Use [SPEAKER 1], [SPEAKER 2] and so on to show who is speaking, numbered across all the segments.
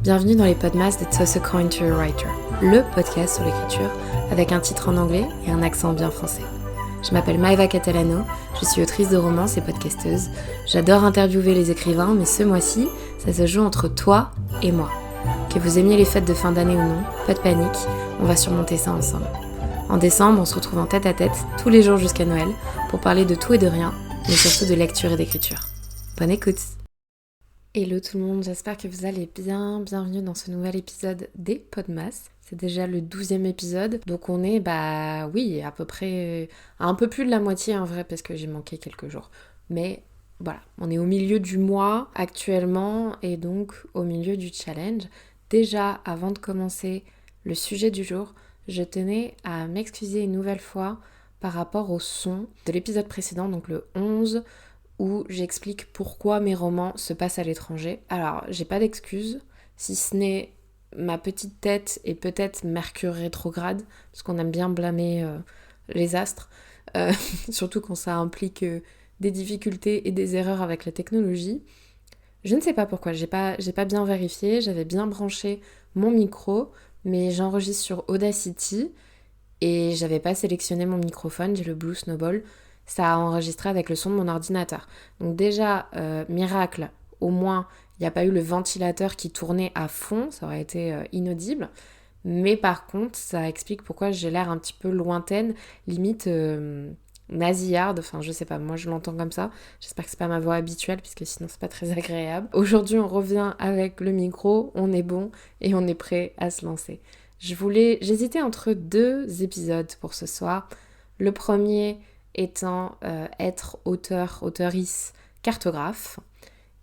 [SPEAKER 1] Bienvenue dans les podcasts de Toss a Coin to a Writer, le podcast sur l'écriture avec un titre en anglais et un accent bien français. Je m'appelle Maeva Catalano, je suis autrice de romances et podcasteuse. J'adore interviewer les écrivains, mais ce mois-ci, ça se joue entre toi et moi. Que vous aimiez les fêtes de fin d'année ou non, pas de panique, on va surmonter ça ensemble. En décembre, on se retrouve en tête à tête, tous les jours jusqu'à Noël, pour parler de tout et de rien, mais surtout de lecture et d'écriture. Bonne écoute! Hello tout le monde, j'espère que vous allez bien. Bienvenue dans ce nouvel épisode des Podmas. C'est déjà le 12e épisode, donc on est, à peu près, un peu plus de la moitié en vrai, parce que j'ai manqué quelques jours. Mais voilà, on est au milieu du mois actuellement, et donc au milieu du challenge. Déjà, avant de commencer le sujet du jour, je tenais à m'excuser une nouvelle fois par rapport au son de l'épisode précédent, donc le 11, où j'explique pourquoi mes romans se passent à l'étranger. Alors, j'ai pas d'excuses, si ce n'est ma petite tête et peut-être Mercure rétrograde, parce qu'on aime bien blâmer les astres, surtout quand ça implique des difficultés et des erreurs avec la technologie. Je ne sais pas pourquoi, j'ai pas bien vérifié, j'avais bien branché mon micro, mais j'enregistre sur Audacity et j'avais pas sélectionné mon microphone, j'ai le Blue Snowball, ça a enregistré avec le son de mon ordinateur. Donc déjà, miracle, au moins, il n'y a pas eu le ventilateur qui tournait à fond, ça aurait été inaudible. Mais par contre, ça explique pourquoi j'ai l'air un petit peu lointaine, limite nasillarde, enfin je sais pas, moi je l'entends comme ça. J'espère que c'est pas ma voix habituelle, puisque sinon c'est pas très agréable. Aujourd'hui, on revient avec le micro, on est bon et on est prêt à se lancer. J'hésitais entre deux épisodes pour ce soir. Le premier étant être auteurice, cartographe.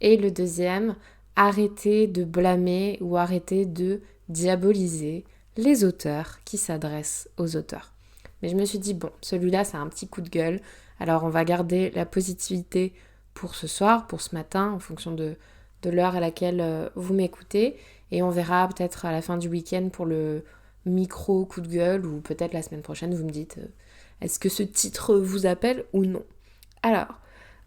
[SPEAKER 1] Et le deuxième, arrêter de blâmer ou arrêter de diaboliser les auteurs qui s'adressent aux auteurs. Mais je me suis dit, bon, celui-là, c'est un petit coup de gueule. Alors, on va garder la positivité pour ce soir, pour ce matin, en fonction de l'heure à laquelle vous m'écoutez. Et on verra peut-être à la fin du week-end pour le micro coup de gueule, ou peut-être la semaine prochaine, vous me dites est-ce que ce titre vous appelle ou non. Alors,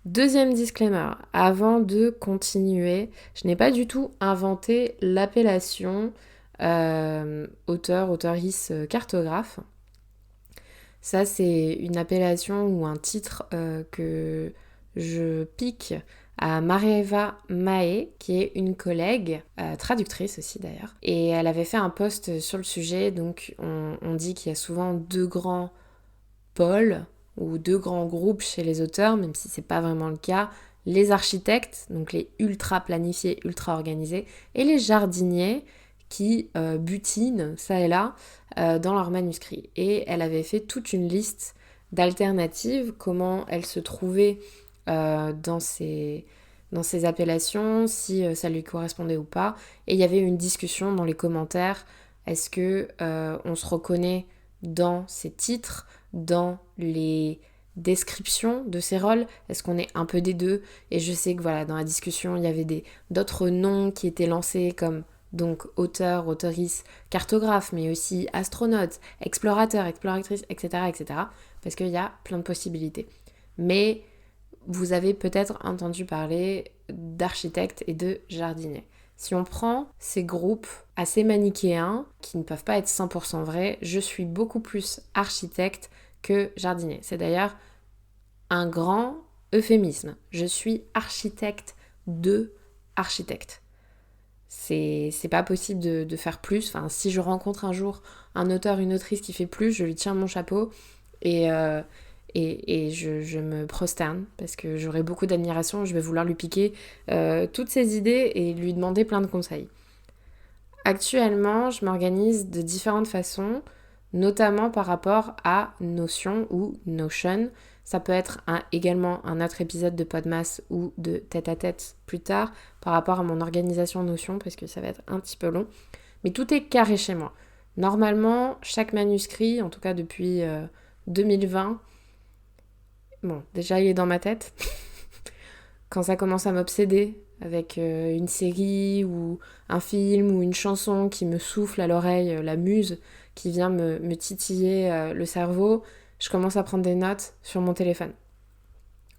[SPEAKER 1] deuxième disclaimer, avant de continuer, je n'ai pas du tout inventé l'appellation autrice, cartographe. Ça, c'est une appellation ou un titre que je pique à Maria-Eva Mae, qui est une collègue, traductrice aussi d'ailleurs. Et elle avait fait un post sur le sujet, donc on dit qu'il y a souvent deux grands pôles ou deux grands groupes chez les auteurs, même si c'est pas vraiment le cas. Les architectes, donc les ultra planifiés, ultra organisés, et les jardiniers qui butinent ça et là dans leurs manuscrits. Et elle avait fait toute une liste d'alternatives, comment elles se trouvaient dans ces appellations, si ça lui correspondait ou pas. Et il y avait une discussion dans les commentaires, est-ce que on se reconnaît dans ces titres, dans les descriptions de ces rôles, est-ce qu'on est un peu des deux? Et je sais que voilà, dans la discussion, il y avait d'autres noms qui étaient lancés comme donc auteur, auteurice, cartographe, mais aussi astronaute, explorateur, exploratrice, etc., etc., parce qu'il y a plein de possibilités. Mais vous avez peut-être entendu parler d'architectes et de jardiniers. Si on prend ces groupes assez manichéens, qui ne peuvent pas être 100% vrais, je suis beaucoup plus architecte que jardinier. C'est d'ailleurs un grand euphémisme. Je suis architecte de architecte. C'est pas possible de faire plus. Enfin, si je rencontre un jour un auteur, une autrice qui fait plus, je lui tiens mon chapeau et je me prosterne parce que j'aurai beaucoup d'admiration. Je vais vouloir lui piquer toutes ses idées et lui demander plein de conseils. Actuellement, je m'organise de différentes façons, notamment par rapport à Notion ou Notion. Ça peut être également un autre épisode de Podmas ou de Tête à Tête plus tard par rapport à mon organisation Notion parce que ça va être un petit peu long. Mais tout est carré chez moi. Normalement, chaque manuscrit, en tout cas depuis 2020, bon, déjà il est dans ma tête. Quand ça commence à m'obséder avec une série ou un film ou une chanson qui me souffle à l'oreille, la muse qui vient me titiller le cerveau, je commence à prendre des notes sur mon téléphone.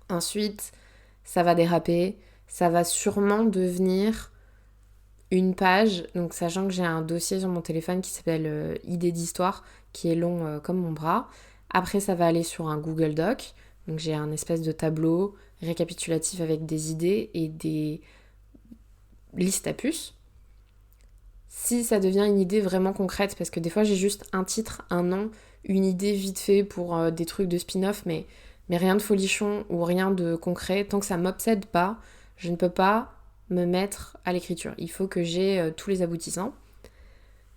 [SPEAKER 1] Ensuite, ça va déraper, ça va sûrement devenir une page, donc sachant que j'ai un dossier sur mon téléphone qui s'appelle idées d'histoire, qui est long comme mon bras. Après, ça va aller sur un Google Doc, donc j'ai un espèce de tableau récapitulatif avec des idées et des listes à puces. Si ça devient une idée vraiment concrète, parce que des fois j'ai juste un titre, un nom, une idée vite fait pour des trucs de spin-off, mais rien de folichon ou rien de concret, tant que ça m'obsède pas, je ne peux pas me mettre à l'écriture. Il faut que j'ai tous les aboutissants.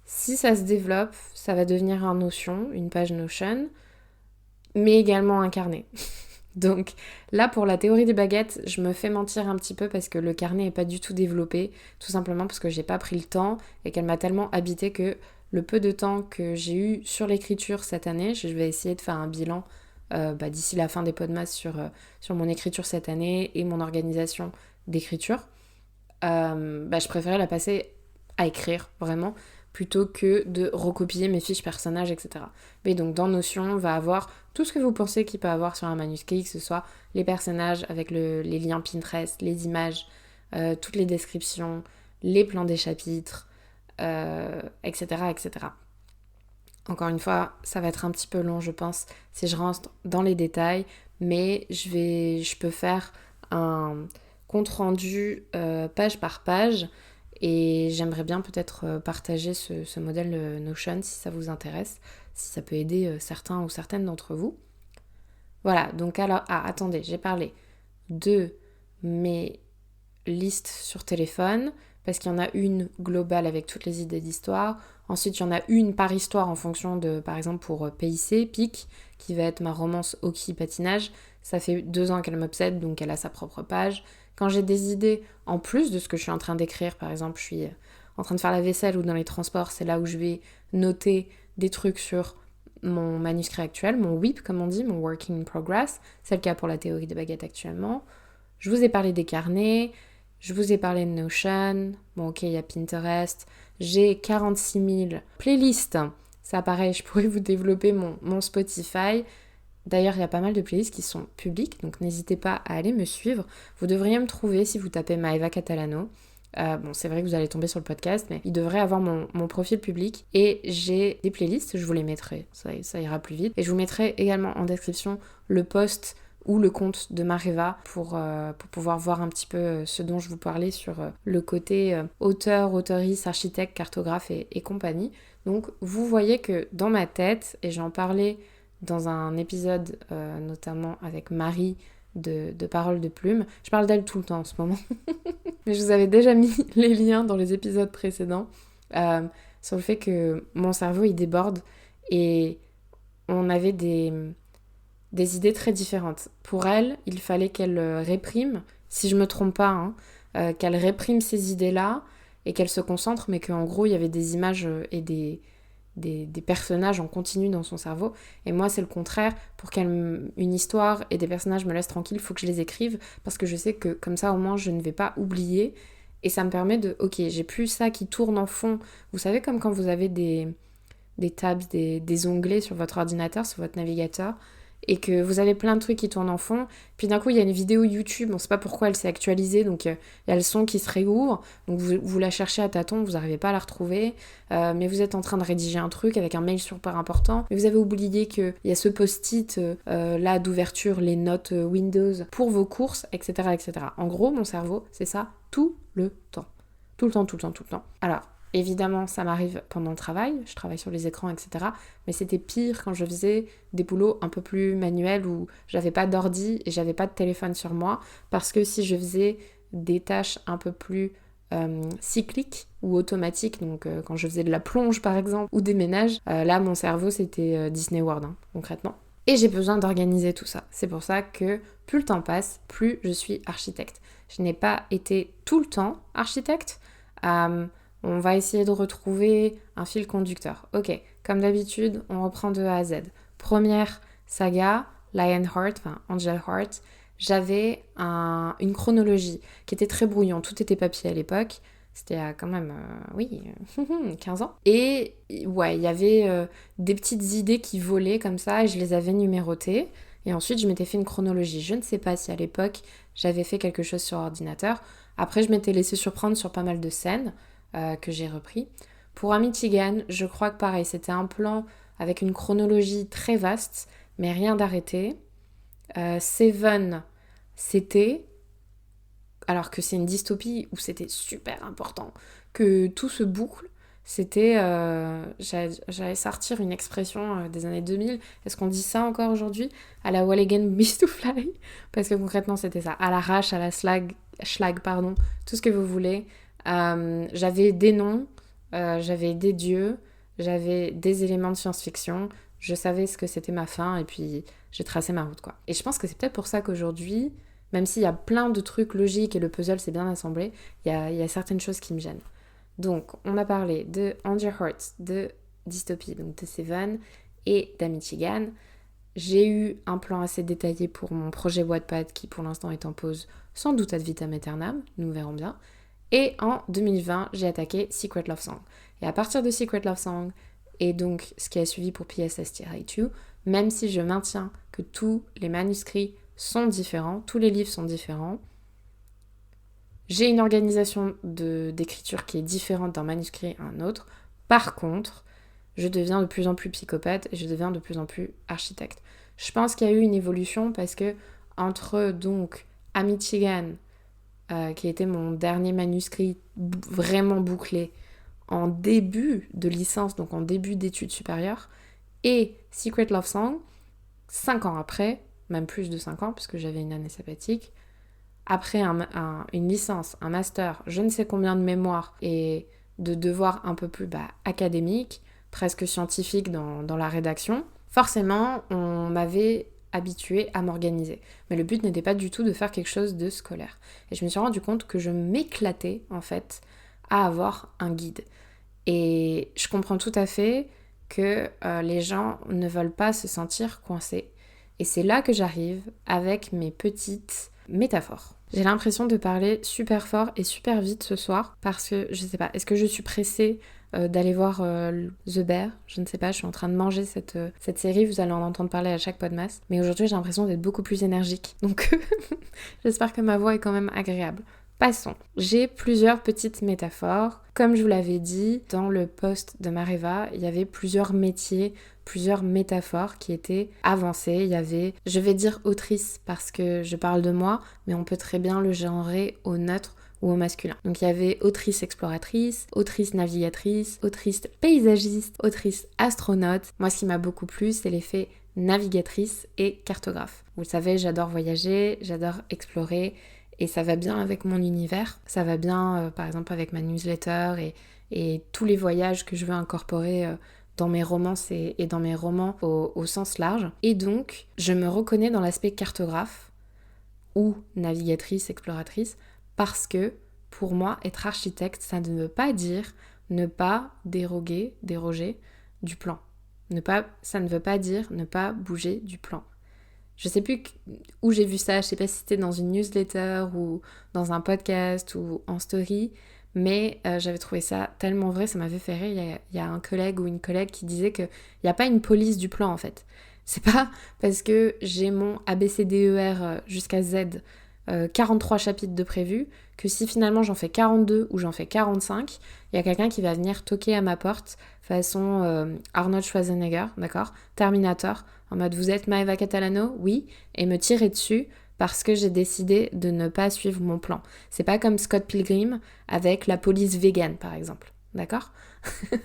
[SPEAKER 1] Si ça se développe, ça va devenir un Notion, une page Notion, mais également un carnet. Donc là, pour la théorie des baguettes, je me fais mentir un petit peu parce que le carnet n'est pas du tout développé, tout simplement parce que j'ai pas pris le temps et qu'elle m'a tellement habité que le peu de temps que j'ai eu sur l'écriture cette année, je vais essayer de faire un bilan d'ici la fin des Podmas sur mon écriture cette année et mon organisation d'écriture. Je préférais la passer à écrire, vraiment, plutôt que de recopier mes fiches personnages, etc. Mais donc dans Notion, on va avoir tout ce que vous pensez qu'il peut avoir sur un manuscrit, que ce soit les personnages avec les liens Pinterest, les images, toutes les descriptions, les plans des chapitres, etc., etc. Encore une fois, ça va être un petit peu long, je pense, si je rentre dans les détails, mais je peux faire un compte rendu page par page et j'aimerais bien peut-être partager ce modèle Notion si ça vous intéresse, si ça peut aider certains ou certaines d'entre vous. Voilà, donc alors, attendez, j'ai parlé de mes listes sur téléphone, parce qu'il y en a une globale avec toutes les idées d'histoire. Ensuite, il y en a une par histoire en fonction de, par exemple, pour PIC, qui va être ma romance hockey patinage. Ça fait 2 ans qu'elle m'obsède, donc elle a sa propre page. Quand j'ai des idées, en plus de ce que je suis en train d'écrire, par exemple, je suis en train de faire la vaisselle ou dans les transports, c'est là où je vais noter des trucs sur mon manuscrit actuel, mon WIP, comme on dit, mon Working in Progress. C'est le cas pour la théorie des baguettes actuellement. Je vous ai parlé des carnets, je vous ai parlé de Notion, bon ok, il y a Pinterest, j'ai 46 000 playlists, ça pareil, je pourrais vous développer mon Spotify. D'ailleurs, il y a pas mal de playlists qui sont publiques, donc n'hésitez pas à aller me suivre. Vous devriez me trouver si vous tapez Maeva Catalano. C'est vrai que vous allez tomber sur le podcast, mais il devrait avoir mon profil public. Et j'ai des playlists, je vous les mettrai, ça ira plus vite. Et je vous mettrai également en description le post ou le compte de Mareva pour pouvoir voir un petit peu ce dont je vous parlais sur le côté auteur, auteurice, architecte, cartographe et compagnie. Donc vous voyez que dans ma tête, et j'en parlais dans un épisode notamment avec Marie de Paroles de Plume, je parle d'elle tout le temps en ce moment, mais je vous avais déjà mis les liens dans les épisodes précédents sur le fait que mon cerveau il déborde et on avait des idées très différentes. Pour elle, il fallait qu'elle réprime, si je me trompe pas, qu'elle réprime ces idées-là et qu'elle se concentre, mais qu'en gros, il y avait des images et des personnages en continu dans son cerveau. Et moi, c'est le contraire. Pour qu'une histoire et des personnages me laissent tranquille, il faut que je les écrive, parce que je sais que comme ça, au moins, je ne vais pas oublier. Et ça me permet de... Ok, j'ai plus ça qui tourne en fond. Vous savez, comme quand vous avez des tabs, des onglets sur votre ordinateur, sur votre navigateur, et que vous avez plein de trucs qui tournent en fond, puis d'un coup il y a une vidéo YouTube, on sait pas pourquoi elle s'est actualisée, donc il y a le son qui se réouvre, donc vous la cherchez à tâtons, vous n'arrivez pas à la retrouver, mais vous êtes en train de rédiger un truc avec un mail super important, mais vous avez oublié qu'il y a ce post-it là d'ouverture, les notes Windows pour vos courses, etc., etc. En gros, mon cerveau, c'est ça tout le temps. Tout le temps, tout le temps, tout le temps. Alors, évidemment, ça m'arrive pendant le travail, je travaille sur les écrans, etc. Mais c'était pire quand je faisais des boulots un peu plus manuels où j'avais pas d'ordi et j'avais pas de téléphone sur moi, parce que si je faisais des tâches un peu plus cycliques ou automatiques, donc quand je faisais de la plonge par exemple, ou des ménages, là mon cerveau c'était Disney World, concrètement. Et j'ai besoin d'organiser tout ça. C'est pour ça que plus le temps passe, plus je suis architecte. Je n'ai pas été tout le temps architecte. On va essayer de retrouver un fil conducteur. Ok, comme d'habitude, on reprend de A à Z. Première saga, Lionheart, enfin Angel Heart, j'avais une chronologie qui était très brouillon. Tout était papier à l'époque. C'était quand même, 15 ans. Et ouais, il y avait des petites idées qui volaient comme ça et je les avais numérotées. Et ensuite, je m'étais fait une chronologie. Je ne sais pas si à l'époque, j'avais fait quelque chose sur ordinateur. Après, je m'étais laissée surprendre sur pas mal de scènes. que j'ai repris. Pour Amitygan, je crois que pareil, c'était un plan avec une chronologie très vaste, mais rien d'arrêté. Seven, c'était, alors que c'est une dystopie où c'était super important que tout se boucle, c'était, j'allais sortir une expression des années 2000, est-ce qu'on dit ça encore aujourd'hui? À la Wall Again Beast to Fly? Parce que concrètement c'était ça, à l'arrache, à la schlag, pardon, tout ce que vous voulez. J'avais des noms, j'avais des dieux, j'avais des éléments de science-fiction, je savais ce que c'était ma fin et puis j'ai tracé ma route quoi. Et je pense que c'est peut-être pour ça qu'aujourd'hui, même s'il y a plein de trucs logiques et le puzzle s'est bien assemblé, il y a certaines choses qui me gênent. Donc, on a parlé de And Your Heart, de Dystopie, donc de Seven et d'Amitygan. J'ai eu un plan assez détaillé pour mon projet Wattpad qui pour l'instant est en pause, sans doute ad vitam aeternam, nous verrons bien. Et en 2020, j'ai attaqué Secret Love Song. Et à partir de Secret Love Song, et donc ce qui a suivi pour PSS-2, même si je maintiens que tous les manuscrits sont différents, tous les livres sont différents, j'ai une organisation d'écriture qui est différente d'un manuscrit à un autre. Par contre, je deviens de plus en plus psychopathe et je deviens de plus en plus architecte. Je pense qu'il y a eu une évolution parce que entre donc Amitygan, qui était mon dernier manuscrit vraiment bouclé en début de licence, donc en début d'études supérieures, et Secret Love Song, 5 ans après, même plus de 5 ans puisque j'avais une année sabbatique, après une licence, un master, je ne sais combien de mémoires et de devoirs un peu plus académiques, presque scientifiques dans la rédaction, forcément, on m'avait habituée à m'organiser. Mais le but n'était pas du tout de faire quelque chose de scolaire. Et je me suis rendu compte que je m'éclatais, en fait, à avoir un guide. Et je comprends tout à fait que les gens ne veulent pas se sentir coincés. Et c'est là que j'arrive avec mes petites métaphores. J'ai l'impression de parler super fort et super vite ce soir parce que, je sais pas, est-ce que je suis pressée d'aller voir The Bear? Je ne sais pas, je suis en train de manger cette série, vous allez en entendre parler à chaque podmas. Mais aujourd'hui, j'ai l'impression d'être beaucoup plus énergique. Donc, j'espère que ma voix est quand même agréable. Passons. J'ai plusieurs petites métaphores. Comme je vous l'avais dit, dans le post de Mareva, il y avait plusieurs métiers, plusieurs métaphores qui étaient avancées. Il y avait, je vais dire autrice parce que je parle de moi, mais on peut très bien le genrer au neutre ou au masculin. Donc il y avait autrice exploratrice, autrice navigatrice, autrice paysagiste, autrice astronaute. Moi, ce qui m'a beaucoup plu, c'est l'effet navigatrice et cartographe. Vous le savez, j'adore voyager, j'adore explorer. Et ça va bien avec mon univers, ça va bien par exemple avec ma newsletter et tous les voyages que je veux incorporer dans mes romances et dans mes romans au sens large. Et donc, je me reconnais dans l'aspect cartographe ou navigatrice, exploratrice, parce que pour moi, être architecte, ça ne veut pas dire ne pas déroger du plan. Ça ne veut pas dire ne pas bouger du plan. Je sais plus où j'ai vu ça, je sais pas si c'était dans une newsletter ou dans un podcast ou en story, mais j'avais trouvé ça tellement vrai, ça m'avait fait rire. Il y a un collègue ou une collègue qui disait qu'il n'y a pas une police du plan en fait. C'est pas parce que j'ai mon ABCDER jusqu'à Z, 43 chapitres de prévu, que si finalement j'en fais 42 ou j'en fais 45, il y a quelqu'un qui va venir toquer à ma porte façon Arnold Schwarzenegger, d'accord, Terminator, en mode vous êtes Maeva Catalano? Oui, et me tirer dessus parce que j'ai décidé de ne pas suivre mon plan. C'est pas comme Scott Pilgrim avec la police vegan par exemple, d'accord? Ce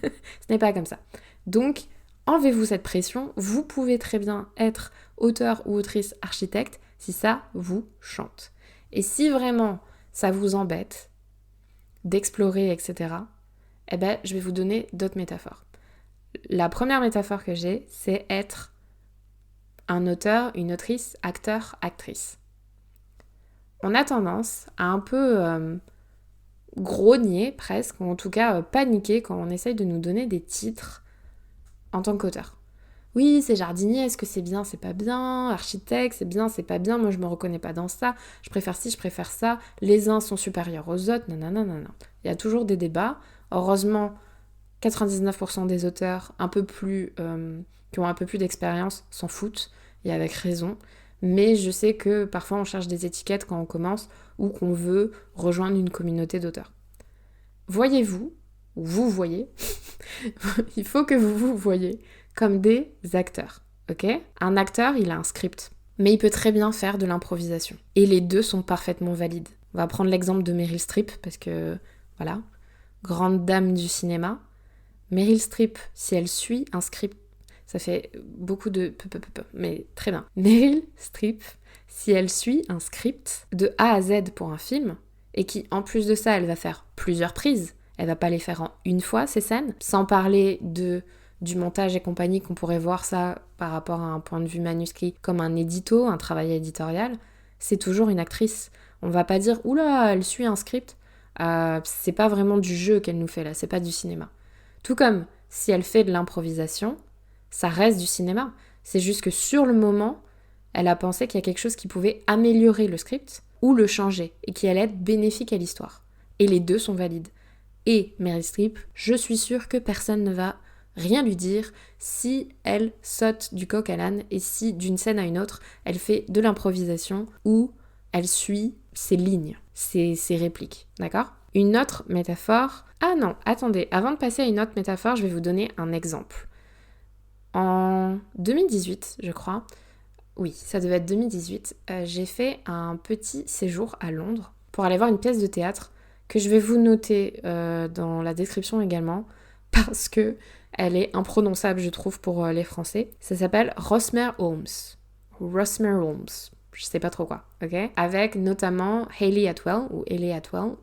[SPEAKER 1] n'est pas comme ça. Donc, enlevez-vous cette pression, vous pouvez très bien être auteur ou autrice architecte si ça vous chante. Et si vraiment ça vous embête d'explorer, etc., eh ben, je vais vous donner d'autres métaphores. La première métaphore que j'ai, c'est être un auteur, une autrice, acteur, actrice. On a tendance à un peu grogner presque, ou en tout cas paniquer quand on essaye de nous donner des titres en tant qu'auteur. Oui, c'est jardinier, est-ce que c'est bien, c'est pas bien, architecte, c'est bien, c'est pas bien, moi je me reconnais pas dans ça, je préfère ci, je préfère ça, les uns sont supérieurs aux autres, non. Il y a toujours des débats. Heureusement, 99% des auteurs qui ont un peu plus d'expérience s'en foutent, et avec raison, mais je sais que parfois on cherche des étiquettes quand on commence ou qu'on veut rejoindre une communauté d'auteurs. voyez-vous, ou vous voyez, il faut que vous vous voyez comme des acteurs, ok ? Un acteur, il a un script, mais il peut très bien faire de l'improvisation. Et les deux sont parfaitement valides. On va prendre l'exemple de Meryl Streep, parce que, voilà, grande dame du cinéma. Meryl Streep, si elle suit un script, ça fait beaucoup de... mais très bien. Meryl Streep, si elle suit un script de A à Z pour un film, et qui, en plus de ça, elle va faire plusieurs prises, elle va pas les faire en une fois, ces scènes, sans parler du montage et compagnie, qu'on pourrait voir ça par rapport à un point de vue manuscrit, comme un édito, un travail éditorial, c'est toujours une actrice. On va pas dire « Oula, elle suit un script », c'est pas vraiment du jeu qu'elle nous fait là, c'est pas du cinéma. Tout comme, si elle fait de l'improvisation, ça reste du cinéma. C'est juste que sur le moment, elle a pensé qu'il y a quelque chose qui pouvait améliorer le script ou le changer et qui allait être bénéfique à l'histoire. Et les deux sont valides. Et Meryl Streep, je suis sûre que personne ne va rien lui dire si elle saute du coq à l'âne et si d'une scène à une autre, elle fait de l'improvisation ou elle suit ses lignes, ses répliques. D'accord ? Une autre métaphore... Ah non, attendez, avant de passer à une autre métaphore, je vais vous donner un exemple. En 2018, je crois, oui, ça devait être 2018, j'ai fait un petit séjour à Londres pour aller voir une pièce de théâtre que je vais vous noter dans la description également parce que elle est imprononçable, je trouve, pour les Français. Ça s'appelle Rosmere Holmes. Rosmere Holmes. Je sais pas trop quoi, ok ? Avec notamment Hayley Atwell,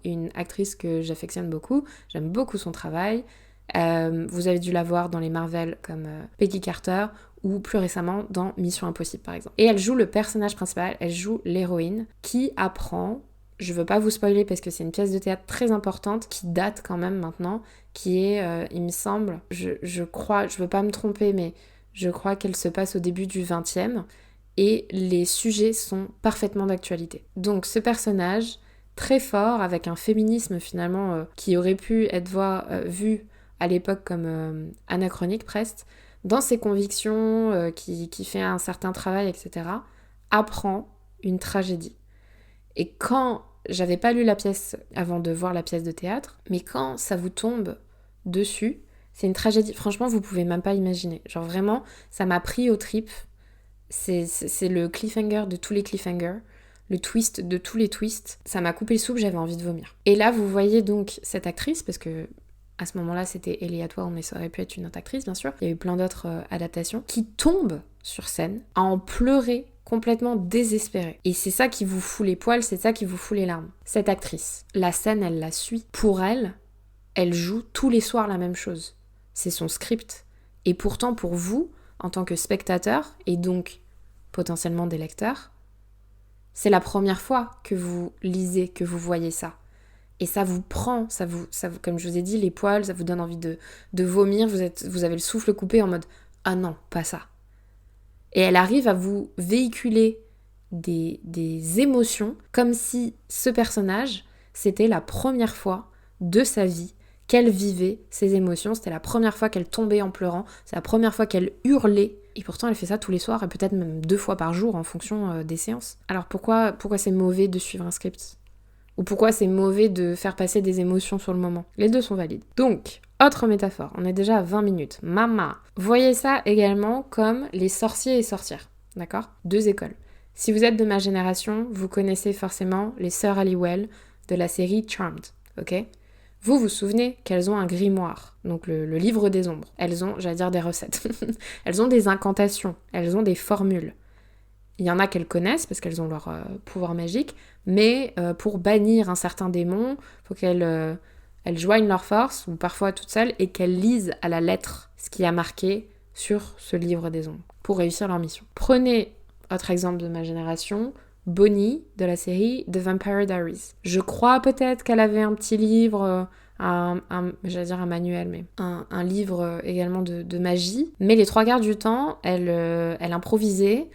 [SPEAKER 1] une actrice que j'affectionne beaucoup. J'aime beaucoup son travail. Vous avez dû la voir dans les Marvel comme Peggy Carter ou plus récemment dans Mission Impossible par exemple. Et elle joue le personnage principal, elle joue l'héroïne qui apprend, je veux pas vous spoiler parce que c'est une pièce de théâtre très importante qui date quand même maintenant, qui est, il me semble, je crois, je veux pas me tromper mais je crois qu'elle se passe au début du 20e et les sujets sont parfaitement d'actualité. Donc ce personnage très fort avec un féminisme finalement qui aurait pu être vu à l'époque comme anachronique presque, dans ses convictions, qui fait un certain travail, etc., apprend une tragédie. Et quand, j'avais pas lu la pièce avant de voir la pièce de théâtre, mais quand ça vous tombe dessus, c'est une tragédie. Franchement, vous pouvez même pas imaginer. Genre vraiment, ça m'a pris aux tripes. C'est le cliffhanger de tous les cliffhangers, le twist de tous les twists. Ça m'a coupé le souffle, j'avais envie de vomir. Et là, vous voyez donc cette actrice, parce que à ce moment-là, c'était Hayley Atwell, mais ça aurait pu être une autre actrice, bien sûr. Il y a eu plein d'autres adaptations qui tombent sur scène à en pleurer complètement désespérée. Et c'est ça qui vous fout les poils, c'est ça qui vous fout les larmes. Cette actrice, la scène, elle la suit. Pour elle, elle joue tous les soirs la même chose. C'est son script. Et pourtant, pour vous, en tant que spectateur, et donc potentiellement des lecteurs, c'est la première fois que vous lisez, que vous voyez ça. Et ça vous prend, ça vous, comme je vous ai dit, les poils, ça vous donne envie de vomir, vous avez le souffle coupé en mode « Ah non, pas ça ». Et elle arrive à vous véhiculer des émotions comme si ce personnage, c'était la première fois de sa vie qu'elle vivait ces émotions. C'était la première fois qu'elle tombait en pleurant, c'est la première fois qu'elle hurlait. Et pourtant, elle fait ça tous les soirs et peut-être même 2 fois par jour en fonction des séances. Alors pourquoi c'est mauvais de suivre un script ? Ou pourquoi c'est mauvais de faire passer des émotions sur le moment ? Les deux sont valides. Donc, autre métaphore, on est déjà à 20 minutes. Mama. Voyez ça également comme les sorciers et sorcières, d'accord ? 2 écoles. Si vous êtes de ma génération, vous connaissez forcément les sœurs Halliwell de la série Charmed, ok ? Vous vous souvenez qu'elles ont un grimoire, donc le livre des ombres. Elles ont, j'allais dire des recettes, elles ont des incantations, elles ont des formules. Il y en a qu'elles connaissent parce qu'elles ont leur pouvoir magique, mais pour bannir un certain démon, il faut qu'elles joignent leurs forces, ou parfois toutes seules, et qu'elles lisent à la lettre ce qui a marqué sur ce livre des ombres, pour réussir leur mission. Prenez, autre exemple de ma génération, Bonnie de la série The Vampire Diaries. Je crois peut-être qu'elle avait un petit livre, j'allais dire un manuel, mais un livre également de magie, mais les 3 quarts du temps, elle improvisait.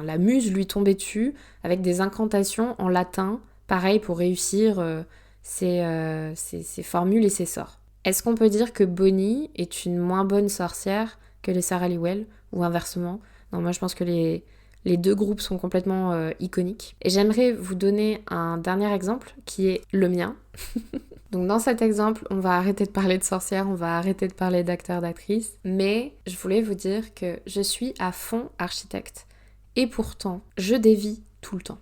[SPEAKER 1] La muse lui tombait dessus avec des incantations en latin, pareil pour réussir ses formules et ses sorts. Est-ce qu'on peut dire que Bonnie est une moins bonne sorcière que les Sœurs Halliwell ou inversement ? Non, moi je pense que les 2 groupes sont complètement iconiques. Et j'aimerais vous donner un dernier exemple qui est le mien. Donc dans cet exemple, on va arrêter de parler de sorcières, on va arrêter de parler d'acteurs, d'actrices, mais je voulais vous dire que je suis à fond architecte. Et pourtant, je dévie tout le temps.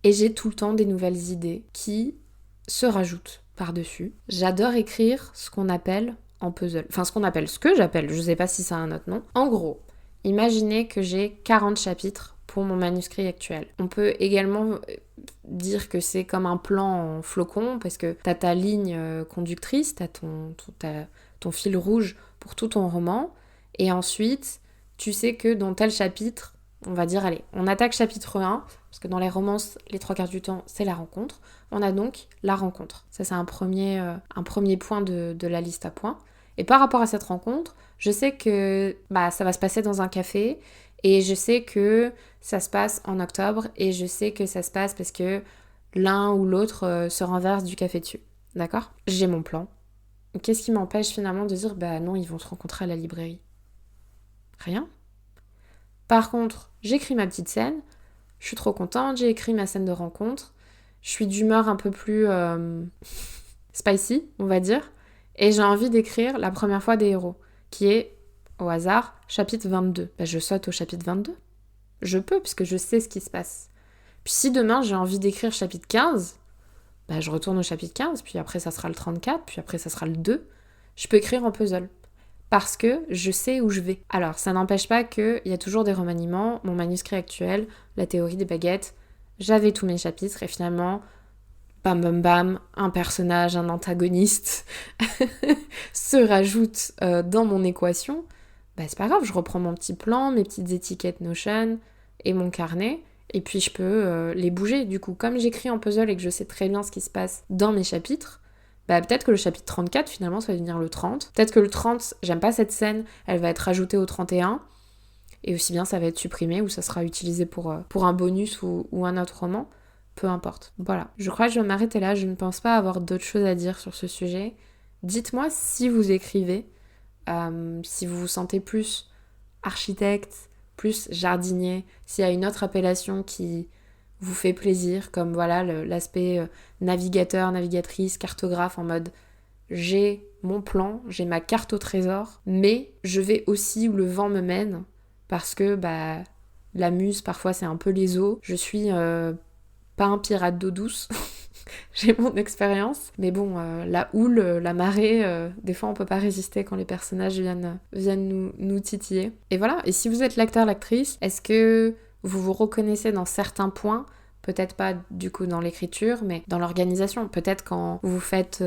[SPEAKER 1] Et j'ai tout le temps des nouvelles idées qui se rajoutent par-dessus. J'adore écrire ce qu'on appelle en puzzle. Enfin, ce que j'appelle, je sais pas si ça a un autre nom. En gros, imaginez que j'ai 40 chapitres pour mon manuscrit actuel. On peut également dire que c'est comme un plan en flocon, parce que t'as ta ligne conductrice, t'as ton fil rouge pour tout ton roman, et ensuite, tu sais que dans tel chapitre, on va dire, allez, on attaque chapitre 1, parce que dans les romances, les 3/4 du temps, c'est la rencontre. On a donc la rencontre. Ça, c'est un premier point de la liste à points. Et par rapport à cette rencontre, je sais que ça va se passer dans un café, et je sais que ça se passe en octobre, et je sais que ça se passe parce que l'un ou l'autre se renverse du café dessus. D'accord ? J'ai mon plan. Qu'est-ce qui m'empêche finalement de dire, non, ils vont se rencontrer à la librairie ? Rien. Par contre, j'écris ma petite scène, je suis trop contente, j'ai écrit ma scène de rencontre, je suis d'humeur un peu plus spicy, on va dire, et j'ai envie d'écrire la première fois des héros, qui est, au hasard, chapitre 22. Je saute au chapitre 22. Je peux, puisque je sais ce qui se passe. Puis si demain j'ai envie d'écrire chapitre 15, je retourne au chapitre 15, puis après ça sera le 34, puis après ça sera le 2. Je peux écrire en puzzle. Parce que je sais où je vais. Alors, ça n'empêche pas qu'il y a toujours des remaniements. Mon manuscrit actuel, la théorie des baguettes, j'avais tous mes chapitres et finalement, bam bam bam, un personnage, un antagoniste se rajoute dans mon équation. C'est pas grave, je reprends mon petit plan, mes petites étiquettes Notion et mon carnet, et puis je peux les bouger. Du coup, comme j'écris en puzzle et que je sais très bien ce qui se passe dans mes chapitres, peut-être que le chapitre 34, finalement, ça va devenir le 30. Peut-être que le 30, j'aime pas cette scène, elle va être rajoutée au 31. Et aussi bien, ça va être supprimé ou ça sera utilisé pour un bonus ou un autre roman. Peu importe. Voilà. Je crois que je vais m'arrêter là. Je ne pense pas avoir d'autres choses à dire sur ce sujet. Dites-moi si vous écrivez, si vous vous sentez plus architecte, plus jardinier, s'il y a une autre appellation qui vous fait plaisir, comme voilà l'aspect navigateur, navigatrice, cartographe, en mode j'ai mon plan, j'ai ma carte au trésor, mais je vais aussi où le vent me mène, parce que la muse parfois c'est un peu les eaux, je suis pas un pirate d'eau douce, j'ai mon expérience, mais bon, la houle, la marée, des fois on peut pas résister quand les personnages viennent nous titiller. Et voilà, et si vous êtes l'acteur, l'actrice, est-ce que vous vous reconnaissez dans certains points, peut-être pas du coup dans l'écriture, mais dans l'organisation. Peut-être quand vous faites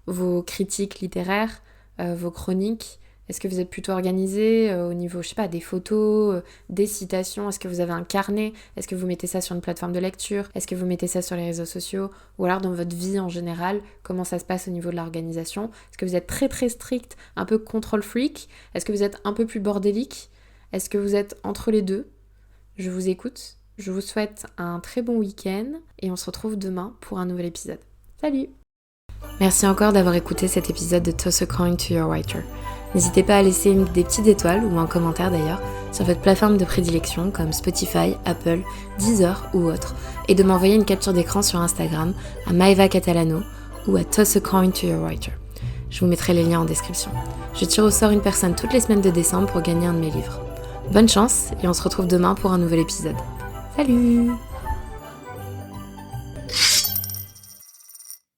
[SPEAKER 1] vos critiques littéraires, vos chroniques, est-ce que vous êtes plutôt organisé au niveau, je sais pas, des photos, des citations? Est-ce que vous avez un carnet? Est-ce que vous mettez ça sur une plateforme de lecture? Est-ce que vous mettez ça sur les réseaux sociaux? Ou alors dans votre vie en général, comment ça se passe au niveau de l'organisation? Est-ce que vous êtes très très strict, un peu control freak? Est-ce que vous êtes un peu plus bordélique? Est-ce que vous êtes entre les deux? Je vous écoute, je vous souhaite un très bon week-end et on se retrouve demain pour un nouvel épisode. Salut! Merci encore d'avoir écouté cet épisode de Toss a Coin to Your Writer. N'hésitez pas à laisser des petites étoiles ou un commentaire d'ailleurs sur votre plateforme de prédilection comme Spotify, Apple, Deezer ou autre, et de m'envoyer une capture d'écran sur Instagram à Maeva Catalano ou à Toss a Coin to Your Writer. Je vous mettrai les liens en description. Je tire au sort une personne toutes les semaines de décembre pour gagner un de mes livres. Bonne chance et on se retrouve demain pour un nouvel épisode. Salut!